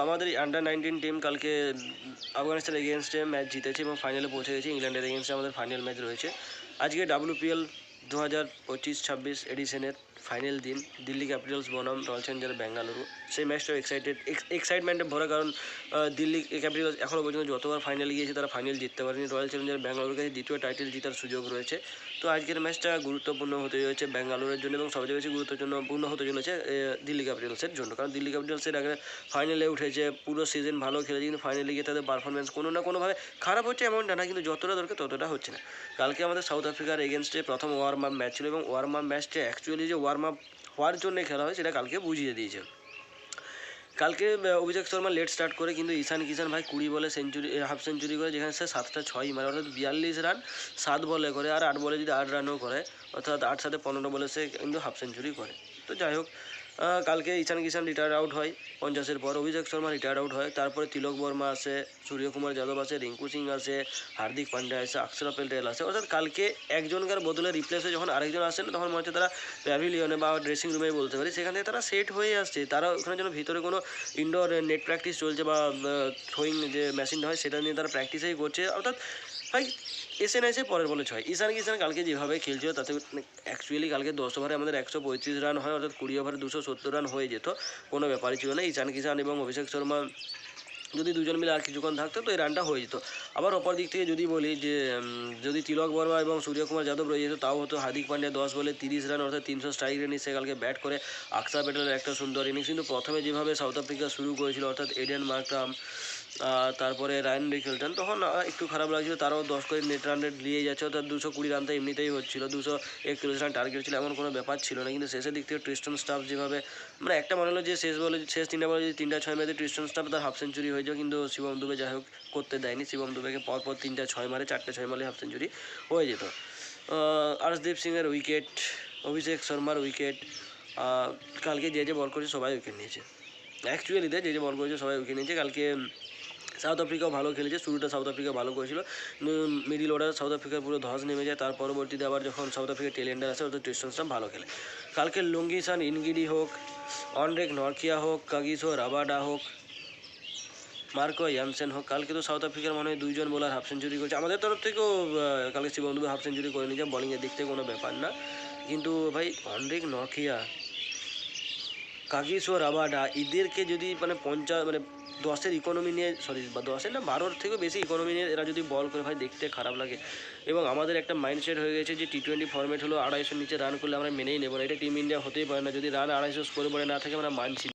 আমাদের under-19 team কালকে আফগানিস্তানের এগেনস্টে ম্যাচ জিতেছে এবং ফাইনালে পৌঁছে গেছে। ইংল্যান্ডের এগেনস্টে আমাদের ফাইনাল ম্যাচ রয়েছে। আজকে WPL 2025-26 এডিশনের ফাইনাল দিন। দিল্লি ক্যাপিটালস বনাম রয়্যাল চ্যালেঞ্জার্স বেঙ্গালুরু। সেই ম্যাচটাও এক্সাইটমেন্টে ভরা, কারণ দিল্লি ক্যাপিটালস এখনও পর্যন্ত যতবার ফাইনালে গিয়েছে তারা ফাইনাল জিততে পারেনি। রয়্যাল চ্যালেঞ্জার্স বেঙ্গালুরুর কাছে দ্বিতীয় টাইটেল জেতার সুযোগ রয়েছে। তো আজকের ম্যাচটা গুরুত্বপূর্ণ হতে চলেছে বেঙ্গালুরুর জন্য এবং সবচেয়ে বেশি গুরুত্বপূর্ণ হতে চলেছে দিল্লি ক্যাপিটালসের জন্য, কারণ দিল্লি ক্যাপিটালসের আগে ফাইনালে উঠেছে, পুরো সিজন ভালো খেলেছে, কিন্তু ফাইনালে গিয়ে তাদের পারফরমেন্স কোনো না কোনোভাবে খারাপ হচ্ছে এমনটা না, কিন্তু যতটা দরকার ততটা হচ্ছে না। কালকে আমাদের সাউথ আফ্রিকার এগেনস্টে প্রথম ওয়ার্ম আপ ম্যাচ ছিল এবং ওয়ার্ম আপ ম্যাচটা অ্যাকচুয়ালি যে ওয়ার্ম আপ হওয়ার জন্য খেলা হয় সেটা কালকে বুঝিয়ে দিয়েছে। কালকে অভিষেক শর্মা লেট স্টার্ট করে, কিন্তু ঈশান কিষান ভাই 20 বলে হাফ সেঞ্চুরি করে, যেখানে সে 7টা 6 মারে, অর্থাৎ 42 রান 7 বলে করে, আর 8 বলে যদি 8 রানও করে, অর্থাৎ 8 7 15 বলে সে কিন্তু হাফ সেঞ্চুরি করে। তো যাই হোক, কালকে ঈশান কিষান রিটায়ার আউট হয় 50-এর পর, অভিষেক শর্মা রিটায়ার আউট হয়, তারপরে তিলক বর্মা আসে, সূর্যকুমার যাদব আসে, রিঙ্কু সিং আসে, হার্দিক পান্ডিয়া আসে, অক্ষর প্যাটেল আসে, অর্থাৎ কালকে একজনকার বদলে রিপ্লেসে যখন আরেকজন আসেন তখন মনে হচ্ছে তারা প্যাভিলিয়নে বা ড্রেসিং রুমে বলতে পারি, সেখান থেকে তারা সেট হয়ে আসছে। তারা ওখানে যেন ভিতরে কোনো ইনডোর নেট প্র্যাকটিস চলছে বা থ্রোয়িং যে মেশিনটা হয় সেটা নিয়ে তারা প্র্যাকটিসই করছে, অর্থাৎ ভাই এসে না এসে পরের বলে 6। ঈশান কিষান কালকে যেভাবে খেলছিল তাতে অ্যাকচুয়ালি কালকে 10 ওভারে আমাদের 135 রান হয়, অর্থাৎ 20 ওভারে 270 রান হয়ে যেত, কোনো ব্যাপারই ছিল না। ঈশান কিষান এবং অভিষেক শর্মা যদি দুজন মিলে আর কিছুক্ষণ থাকতো তো এই রানটা হয়ে যেত। আবার অপর দিক থেকে যদি বলি যে যদি তিলক বর্মা এবং সূর্যকুমার যাদব রয়ে যেত তাও হতো। হার্দিক পান্ডিয়া 10 বলে 30 রান, অর্থাৎ 300 স্ট্রাইক রেট সে কালকে ব্যাট করে অক্ষর প্যাটেলের একটা সুন্দর ইনিংস। কিন্তু প্রথমে যেভাবে সাউথ আফ্রিকা শুরু করেছিল, অর্থাৎ এডেন মার্ক্রাম, তারপরে রায়ান রিকেলটন, তখন একটু খারাপ লাগছিল। তারাও 10 করে নেট রান রেট নিয়ে যাচ্ছে, অর্থাৎ 220 রান তো এমনিতেই হচ্ছিল, 241 রান টার্গেট ছিল, এমন কোনো ব্যাপার ছিল না। কিন্তু শেষের দিক থেকে ট্রিস্টন স্টাফ যেভাবে মানে একটা মনে হলো যে শেষ 3টা বলে যদি 3টা 6 মেরে ট্রিস্টন স্টাফ তার হাফ সেঞ্চুরি হয়ে যায়, কিন্তু শিবম দুবে যাই হোক করতে দেয়নি। শিবম দুবেকে পরপর 3টা 6 মারে, 4টে 6 মারলে হাফ সেঞ্চুরি হয়ে যেত। আর্শদীপ সিংয়ের উইকেট, অভিষেক শর্মার উইকেট, কালকে যে বল করেছে সবাই উইকেট নিয়েছে। অ্যাকচুয়ালি যে বল করেছে সবাই উইকেট নিয়েছে। কালকে সাউথ আফ্রিকাও ভালো খেলেছে, শুরুটা সাউথ আফ্রিকা ভালো করেছিল, মিডিল অর্ডার সাউথ আফ্রিকার পুরো ধস নেমে যায়। তার পরবর্তীতে আবার যখন সাউথ আফ্রিকার টেল এন্ডার আসে অর্থাৎ ট্রিস্টন স্টাফ ভালো খেলে। কালকে লুঙ্গিসান ইনগিডি হোক, অনরেক নরকিয়া হোক, কাগিসো রাবাডা হোক, মার্কো ইয়ানসেন হোক, কালকে তো সাউথ আফ্রিকার মনে হয় 2 জন বোলার হাফ সেঞ্চুরি করেছে। আমাদের তরফ থেকেও কালকে শিবম দুবে হাফ সেঞ্চুরি করে নিয়েছে, বলিংয়ের দিক থেকে কোনো ব্যাপার না। কিন্তু ভাই অনরেক নরকিয়া, কাগিসো রাবাডা এদেরকে যদি মানে 10-এর ইকোনমি নিয়ে, বা 10-এর না 12-র থেকেও বেশি ইকোনমি নিয়ে এরা যদি বল করে, ভাই দেখতে খারাপ লাগে। এবং আমাদের একটা মাইন্ডসেট হয়ে গেছে যে T20 ফর্মেট হলো 250-র নিচে রান করলে আমরা মেনেই নেব না, এটা টিম ইন্ডিয়া হতেই পারে না। যদি রান 250 স্কোর বোর্ডে না থাকে আমরা মানছি।